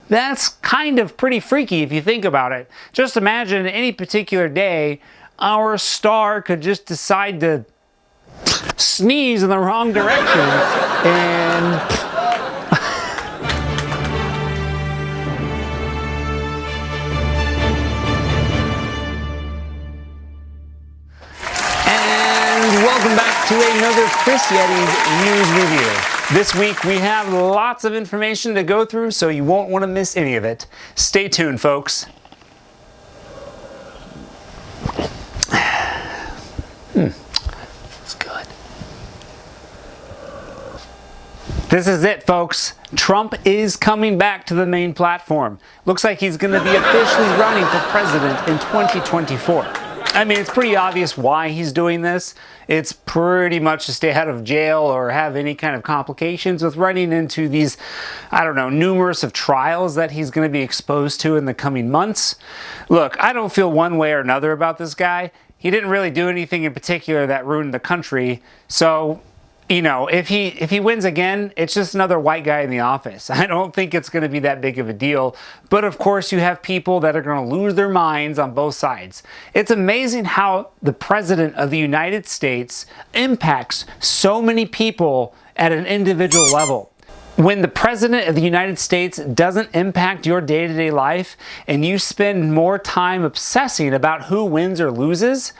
That's kind of pretty freaky if you think about it. Just imagine any particular day, our star could just decide to sneeze in the wrong direction and... Welcome back to another Chris Yeti's news review. This week we have lots of information to go through, so you won't want to miss any of it. Stay tuned, folks. It's good. This is it, folks. Trump is coming back to the main platform. Looks like he's going to be officially running for president in 2024. I mean, it's pretty obvious why he's doing this. It's pretty much to stay out of jail or have any kind of complications with running into these, I don't know, numerous of trials that he's going to be exposed to in the coming months. Look, I don't feel one way or another about this guy. He didn't really do anything in particular that ruined the country. So, you know, if he wins again, it's just another white guy in the office. I don't think it's going to be that big of a deal. But of course, you have people that are going to lose their minds on both sides. It's amazing how the president of the United States impacts so many people at an individual level. When the president of the United States doesn't impact your day-to-day life and you spend more time obsessing about who wins or loses,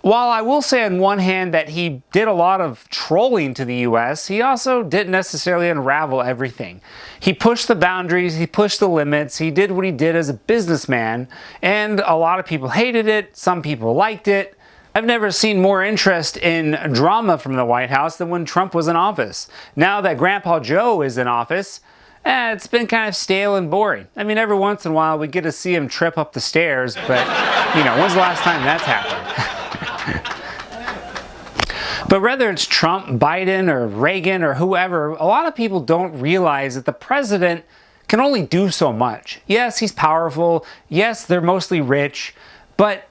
while I will say on one hand that he did a lot of trolling to the US, he also didn't necessarily unravel everything. He pushed the boundaries, he pushed the limits, he did what he did as a businessman, and a lot of people hated it, some people liked it. I've never seen more interest in drama from the White House than when Trump was in office. Now that Grandpa Joe is in office, it's been kind of stale and boring. I mean, every once in a while we get to see him trip up the stairs, but, you know, when's the last time that's happened? But whether it's Trump, Biden, or Reagan, or whoever, a lot of people don't realize that the president can only do so much. Yes, he's powerful. Yes, they're mostly rich, but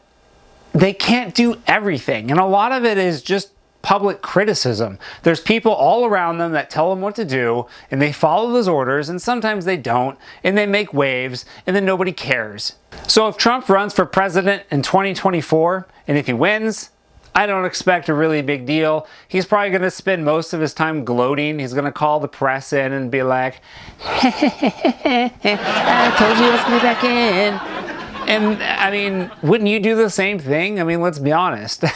they can't do everything. And a lot of it is just public criticism. There's people all around them that tell them what to do, and they follow those orders, and sometimes they don't, and they make waves, and then nobody cares. So if Trump runs for president in 2024, and if he wins, I don't expect a really big deal. He's probably going to spend most of his time gloating. He's going to call the press in and be like, I told you I was going to be back in. And I mean, wouldn't you do the same thing? I mean, let's be honest.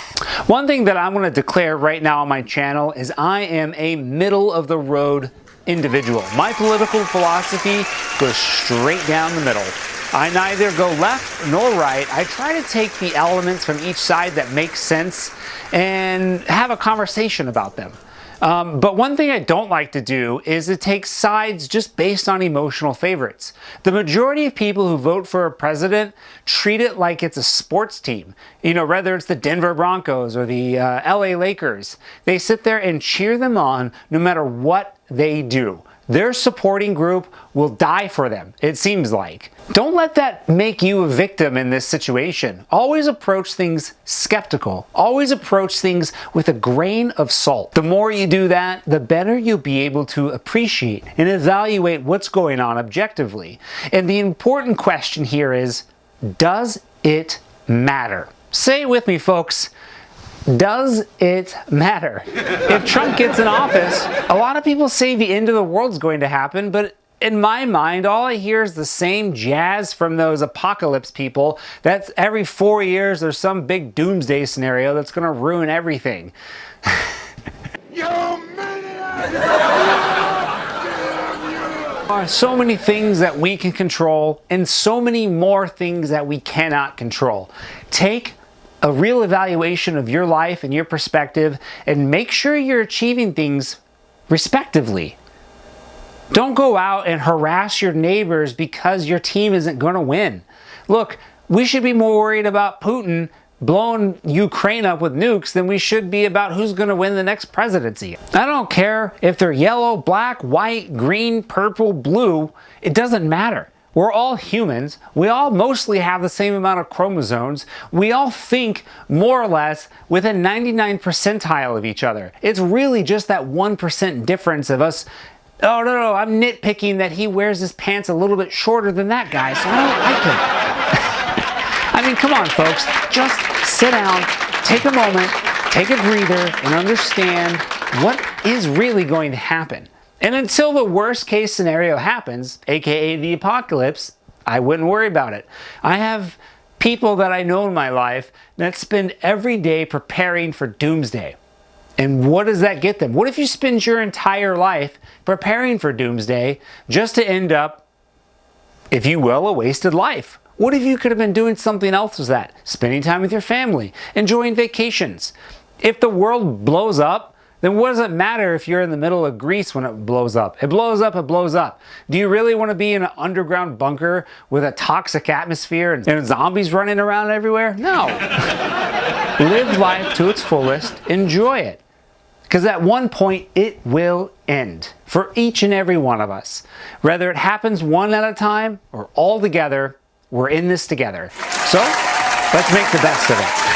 One thing that I'm going to declare right now on my channel is I am a middle-of-the-road individual. My political philosophy goes straight down the middle. I neither go left nor right. I try to take the elements from each side that make sense and have a conversation about them. But one thing I don't like to do is to take sides just based on emotional favorites. The majority of people who vote for a president treat it like it's a sports team. You know, whether it's the Denver Broncos or the LA Lakers, they sit there and cheer them on no matter what they do. Their supporting group will die for them, it seems like. Don't let that make you a victim in this situation. Always approach things skeptical. Always approach things with a grain of salt. The more you do that, the better you'll be able to appreciate and evaluate what's going on objectively. And the important question here is, does it matter? Say it with me, folks. Does it matter? If Trump gets in office, a lot of people say the end of the world's going to happen, but in my mind, all I hear is the same jazz from those apocalypse people. That's every 4 years there's some big doomsday scenario that's going to ruin everything. You maniac! There are so many things that we can control and so many more things that we cannot control. Take a real evaluation of your life and your perspective and make sure you're achieving things respectively. Don't go out and harass your neighbors because your team isn't going to win. Look, we should be more worried about Putin blowing Ukraine up with nukes than we should be about who's going to win the next presidency. I don't care if they're yellow, black, white, green, purple, blue. It doesn't matter. We're all humans. We all mostly have the same amount of chromosomes. We all think more or less within 99th percentile of each other. It's really just that 1% difference of us Oh, no, I'm nitpicking that he wears his pants a little bit shorter than that guy, so I don't like it. I mean, come on, folks. Just sit down, take a moment, take a breather, and understand what is really going to happen. And until the worst case scenario happens, aka the apocalypse, I wouldn't worry about it. I have people that I know in my life that spend every day preparing for doomsday. And what does that get them? What if you spend your entire life preparing for doomsday just to end up, if you will, a wasted life? What if you could have been doing something else with that? Spending time with your family, enjoying vacations. If the world blows up, then what does it matter if you're in the middle of Greece when it blows up? It blows up, it blows up. Do you really want to be in an underground bunker with a toxic atmosphere and zombies running around everywhere? No. Live life to its fullest, enjoy it. Because at one point, it will end for each and every one of us. Whether it happens one at a time or all together, we're in this together. So, let's make the best of it.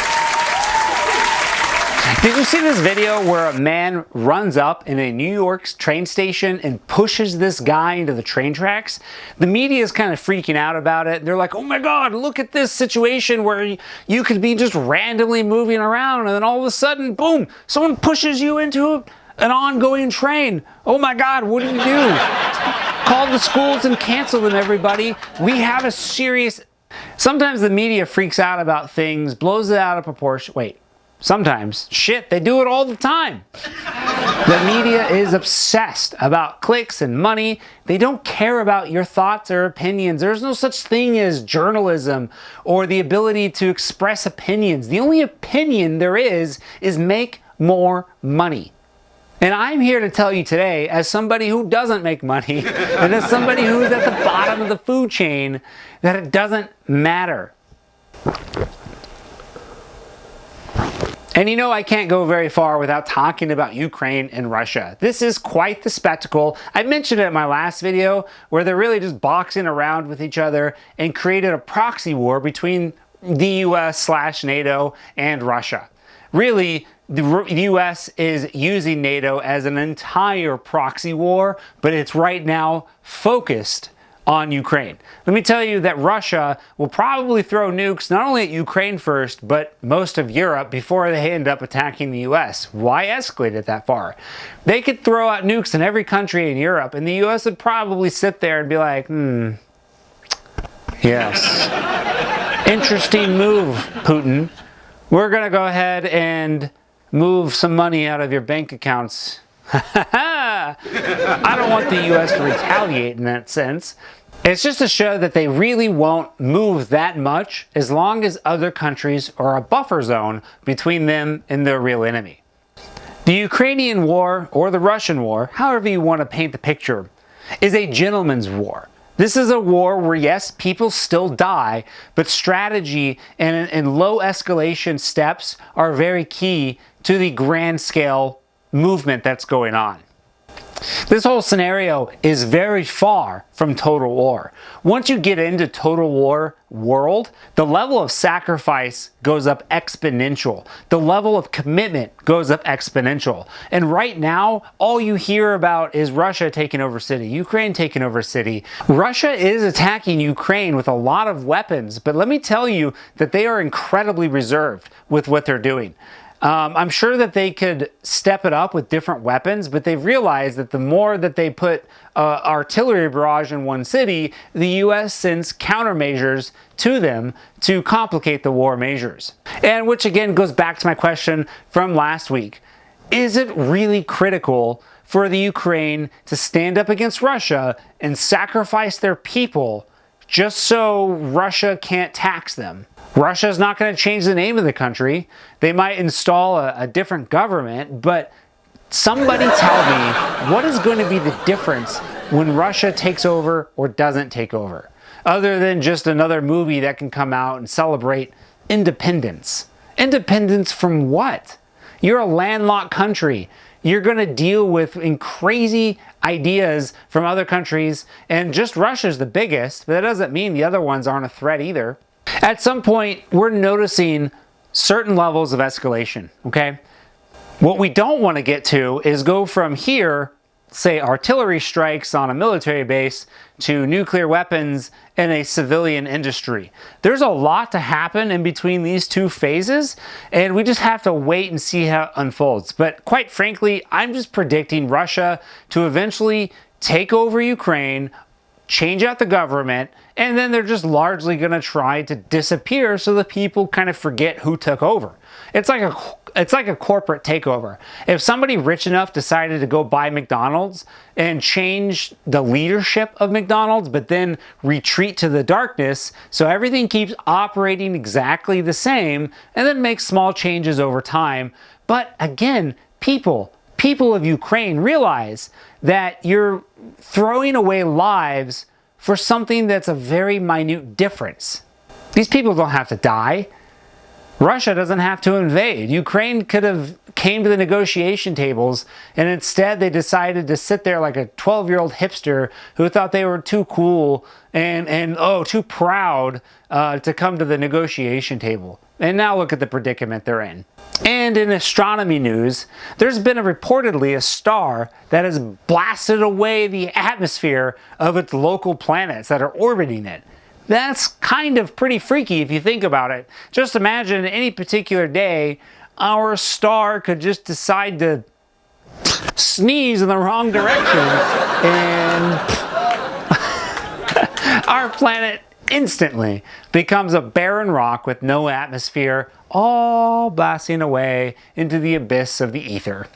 Did you see this video where a man runs up in a New York train station and pushes this guy into the train tracks? The media is kind of freaking out about it. They're like, oh my God, look at this situation where you could be just randomly moving around and then all of a sudden, boom, someone pushes you into an ongoing train. Oh my God, what do you do? Call the schools and cancel them, everybody. We have a serious... Sometimes the media freaks out about things, blows it out of proportion. Wait. Sometimes. Shit, they do it all the time. The media is obsessed about clicks and money. They don't care about your thoughts or opinions. There's no such thing as journalism or the ability to express opinions. The only opinion there is make more money. And I'm here to tell you today, as somebody who doesn't make money, and as somebody who's at the bottom of the food chain, that it doesn't matter. And you know, I can't go very far without talking about Ukraine and Russia. This is quite the spectacle. I mentioned it in my last video where they're really just boxing around with each other and created a proxy war between the US/NATO and Russia. Really, the US is using NATO as an entire proxy war, but it's right now focused on Ukraine. Let me tell you that Russia will probably throw nukes not only at Ukraine first, but most of Europe before they end up attacking the US. Why escalate it that far? They could throw out nukes in every country in Europe, and the US would probably sit there and be like, yes. Interesting move, Putin. We're gonna go ahead and move some money out of your bank accounts. I don't want the US to retaliate in that sense. It's just to show that they really won't move that much as long as other countries are a buffer zone between them and their real enemy. The Ukrainian war, or the Russian war, however you want to paint the picture, is a gentleman's war. This is a war where, yes, people still die, but strategy and low escalation steps are very key to the grand scale movement that's going on. This whole scenario is very far from total war. Once you get into total war world, the level of sacrifice goes up exponential. The level of commitment goes up exponential. And right now, all you hear about is Russia taking over city, Ukraine taking over city. Russia is attacking Ukraine with a lot of weapons, but let me tell you that they are incredibly reserved with what they're doing. I'm sure that they could step it up with different weapons, but they've realized that the more that they put artillery barrage in one city, the US sends countermeasures to them to complicate the war measures. And which again goes back to my question from last week. Is it really critical for the Ukraine to stand up against Russia and sacrifice their people just so Russia can't tax them? Russia's not going to change the name of the country. They might install a different government, but somebody tell me, what is going to be the difference when Russia takes over or doesn't take over? Other than just another movie that can come out and celebrate independence. Independence from what? You're a landlocked country. You're going to deal with crazy ideas from other countries, and just Russia's the biggest, but that doesn't mean the other ones aren't a threat either. At some point, we're noticing certain levels of escalation, okay? What we don't want to get to is go from here say, artillery strikes on a military base to nuclear weapons in a civilian industry. There's a lot to happen in between these two phases, and we just have to wait and see how it unfolds. But quite frankly, I'm just predicting Russia to eventually take over Ukraine, change out the government, and then they're just largely going to try to disappear so the people kind of forget who took over. It's like a corporate takeover. If somebody rich enough decided to go buy McDonald's and change the leadership of McDonald's, but then retreat to the darkness, so everything keeps operating exactly the same, and then make small changes over time. But again, people of Ukraine, realize that you're throwing away lives for something that's a very minute difference. These people don't have to die. Russia doesn't have to invade. Ukraine could have came to the negotiation tables, and instead they decided to sit there like a 12-year-old hipster who thought they were too cool and too proud to come to the negotiation table. And now look at the predicament they're in. And in astronomy news, there's been reportedly a star that has blasted away the atmosphere of its local planets that are orbiting it. That's kind of pretty freaky if you think about it. Just imagine any particular day, our star could just decide to sneeze in the wrong direction and our planet instantly becomes a barren rock with no atmosphere, all blasting away into the abyss of the ether.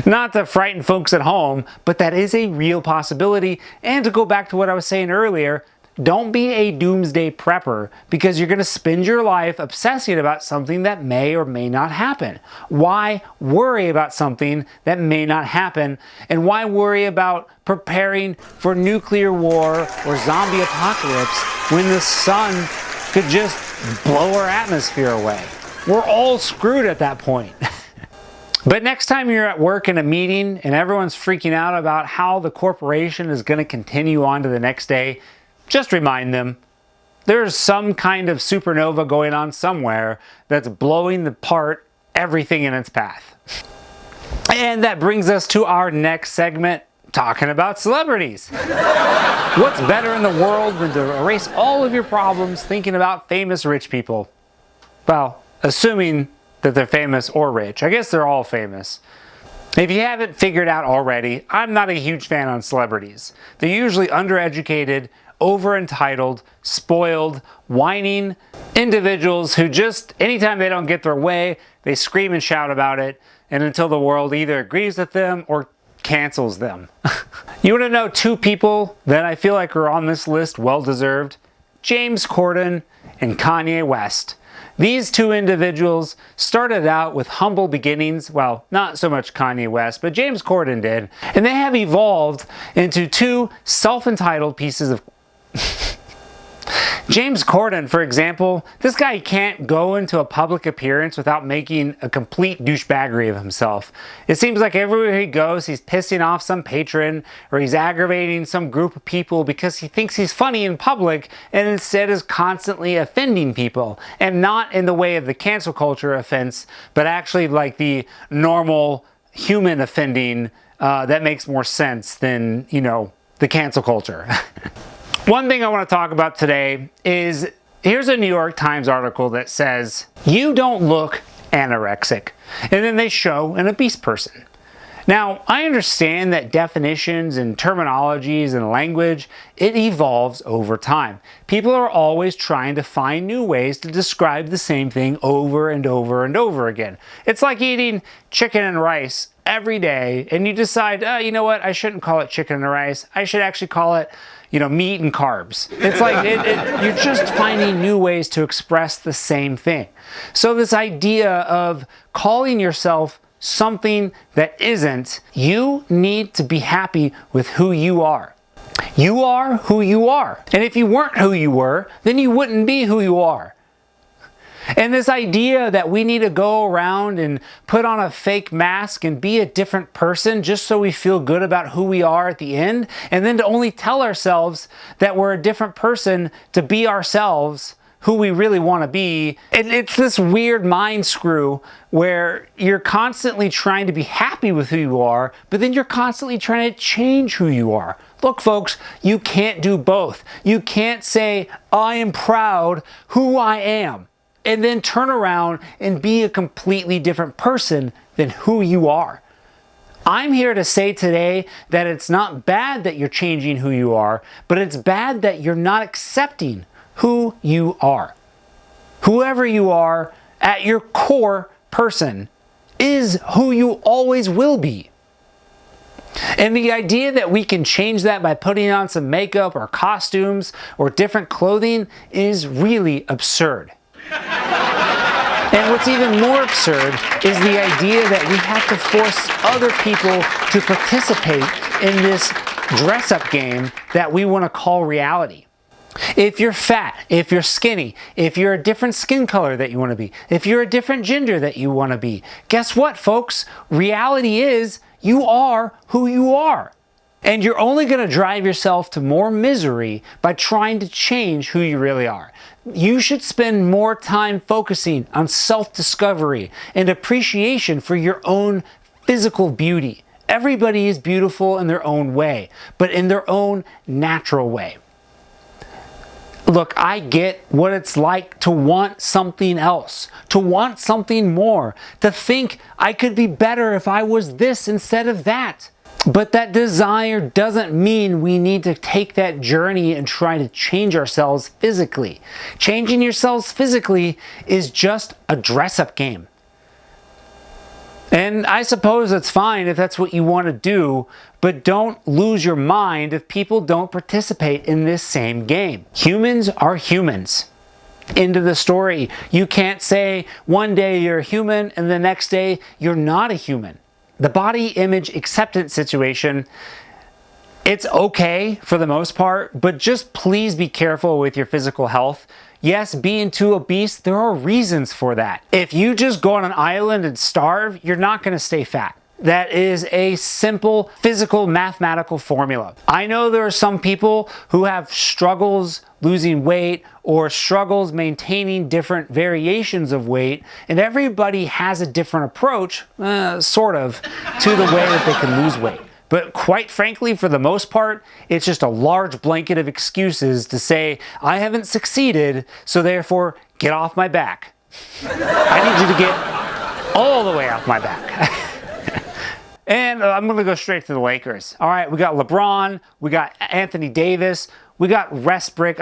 Not to frighten folks at home, but that is a real possibility. And to go back to what I was saying earlier, don't be a doomsday prepper because you're going to spend your life obsessing about something that may or may not happen. Why worry about something that may not happen? And why worry about preparing for nuclear war or zombie apocalypse when the sun could just blow our atmosphere away? We're all screwed at that point. But next time you're at work in a meeting and everyone's freaking out about how the corporation is going to continue on to the next day, just remind them, there's some kind of supernova going on somewhere that's blowing apart everything in its path. And that brings us to our next segment, talking about celebrities. What's better in the world than to erase all of your problems thinking about famous rich people? Well, assuming that they're famous or rich. I guess they're all famous. If you haven't figured out already, I'm not a huge fan on celebrities. They're usually undereducated, over-entitled, spoiled, whining individuals who just, anytime they don't get their way, they scream and shout about it, and until the world either agrees with them or cancels them. You want to know two people that I feel like are on this list, well-deserved? James Corden and Kanye West. These two individuals started out with humble beginnings. Well, not so much Kanye West, but James Corden did. And they have evolved into two self-entitled pieces of James Corden, for example, this guy can't go into a public appearance without making a complete douchebaggery of himself. It seems like everywhere he goes, he's pissing off some patron or he's aggravating some group of people because he thinks he's funny in public and instead is constantly offending people. And not in the way of the cancel culture offense, but actually like the normal human offending that makes more sense than, you know, the cancel culture. One thing I want to talk about today is, here's a New York Times article that says, "You don't look anorexic." And then they show an obese person. Now, I understand that definitions and terminologies and language, it evolves over time. People are always trying to find new ways to describe the same thing over and over and over again. It's like eating chicken and rice every day, and you decide, you know what, I shouldn't call it chicken and rice. I should actually call it, you know, meat and carbs. It's like you're just finding new ways to express the same thing. So this idea of calling yourself something that isn't, you need to be happy with who you are. You are who you are. And if you weren't who you were, then you wouldn't be who you are. And this idea that we need to go around and put on a fake mask and be a different person just so we feel good about who we are at the end, and then to only tell ourselves that we're a different person to be ourselves, who we really want to be. It's this weird mind screw where you're constantly trying to be happy with who you are, but then you're constantly trying to change who you are. Look, folks, you can't do both. You can't say, I am proud who I am, and then turn around and be a completely different person than who you are. I'm here to say today that it's not bad that you're changing who you are, but it's bad that you're not accepting who you are. Whoever you are, at your core person, is who you always will be. And the idea that we can change that by putting on some makeup or costumes or different clothing is really absurd. And what's even more absurd is the idea that we have to force other people to participate in this dress-up game that we want to call reality. If you're fat, if you're skinny, if you're a different skin color that you want to be, if you're a different gender that you want to be, guess what, folks? Reality is you are who you are. And you're only going to drive yourself to more misery by trying to change who you really are. You should spend more time focusing on self-discovery and appreciation for your own physical beauty. Everybody is beautiful in their own way, but in their own natural way. Look, I get what it's like to want something else, to want something more, to think I could be better if I was this instead of that. But that desire doesn't mean we need to take that journey and try to change ourselves physically. Changing yourselves physically is just a dress-up game. And I suppose it's fine if that's what you want to do, but don't lose your mind if people don't participate in this same game. Humans are humans. End of the story. You can't say one day you're a human and the next day you're not a human. The body image acceptance situation, it's okay for the most part, but just please be careful with your physical health. Yes, being too obese, there are reasons for that. If you just go on an island and starve, you're not going to stay fat. That is a simple physical mathematical formula. I know there are some people who have struggles losing weight or struggles maintaining different variations of weight, and everybody has a different approach, sort of, to the way that they can lose weight. But quite frankly, for the most part, it's just a large blanket of excuses to say, I haven't succeeded, so therefore, get off my back. I need you to get all the way off my back. And I'm going to go straight to the Lakers. All right, we got LeBron, we got Anthony Davis, we got Westbrook.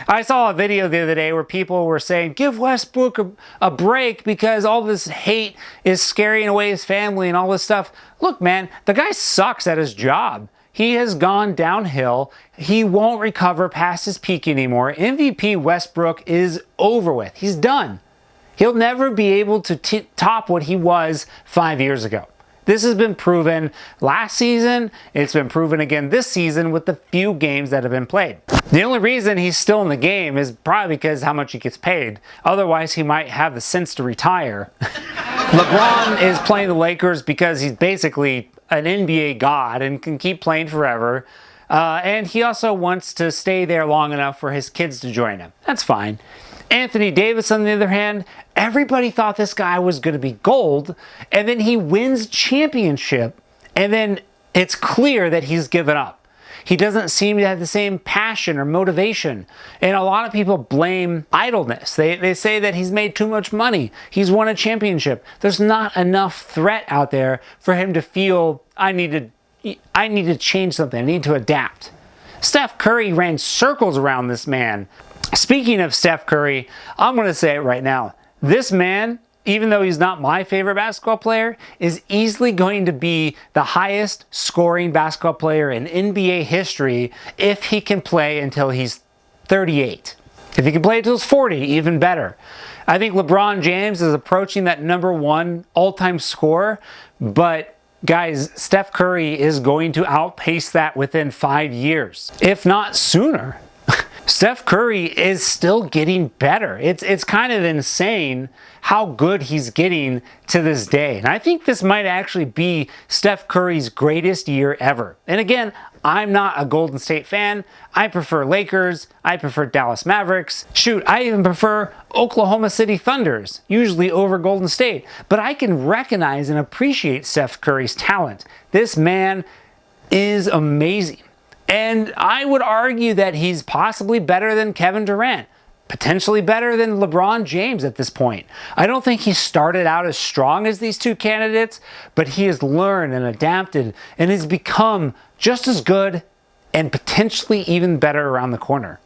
I saw a video the other day where people were saying, give Westbrook a break because all this hate is scaring away his family and all this stuff. Look, man, the guy sucks at his job. He has gone downhill. He won't recover past his peak anymore. MVP Westbrook is over with. He's done. He'll never be able to top what he was 5 years ago. This has been proven last season. It's been proven again this season with the few games that have been played. The only reason he's still in the game is probably because how much he gets paid. Otherwise, he might have the sense to retire. LeBron is playing the Lakers because he's basically an NBA god and can keep playing forever. And he also wants to stay there long enough for his kids to join him. That's fine. Anthony Davis, on the other hand, everybody thought this guy was going to be gold, and then he wins championship, and then it's clear that he's given up. He doesn't seem to have the same passion or motivation, and a lot of people blame idleness. They say that he's made too much money. He's won a championship. There's not enough threat out there for him to feel, I need to change something. I need to adapt. Steph Curry ran circles around this man. Speaking of Steph Curry, I'm going to say it right now. This man, even though he's not my favorite basketball player, is easily going to be the highest scoring basketball player in NBA history if he can play until he's 38. If he can play until he's 40, even better. I think LeBron James is approaching that #1 all-time scorer, but guys, Steph Curry is going to outpace that within 5 years, if not sooner. Steph Curry is still getting better. It's kind of insane how good he's getting to this day. And I think this might actually be Steph Curry's greatest year ever. And again, I'm not a Golden State fan. I prefer Lakers. I prefer Dallas Mavericks. Shoot, I even prefer Oklahoma City Thunders, usually over Golden State. But I can recognize and appreciate Steph Curry's talent. This man is amazing. And I would argue that he's possibly better than Kevin Durant, potentially better than LeBron James at this point. I don't think he started out as strong as these two candidates, but he has learned and adapted and has become just as good and potentially even better around the corner.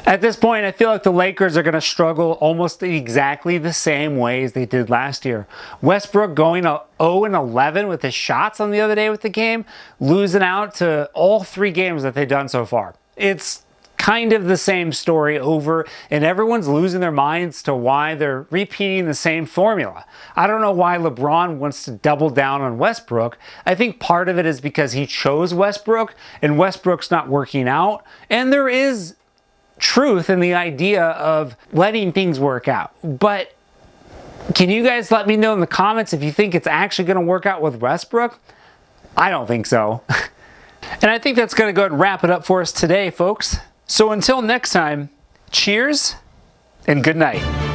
At this point, I feel like the Lakers are going to struggle almost exactly the same way as they did last year. Westbrook going 0-11 with his shots on the other day with the game, losing out to all 3 games that they've done so far. It's kind of the same story over, and everyone's losing their minds to why they're repeating the same formula. I don't know why LeBron wants to double down on Westbrook. I think part of it is because he chose Westbrook, and Westbrook's not working out, and there is truth in the idea of letting things work out. But can you guys let me know in the comments if you think it's actually going to work out with Westbrook? I don't think so. And I think that's going to go ahead and wrap it up for us today, folks. So until next time, cheers and good night.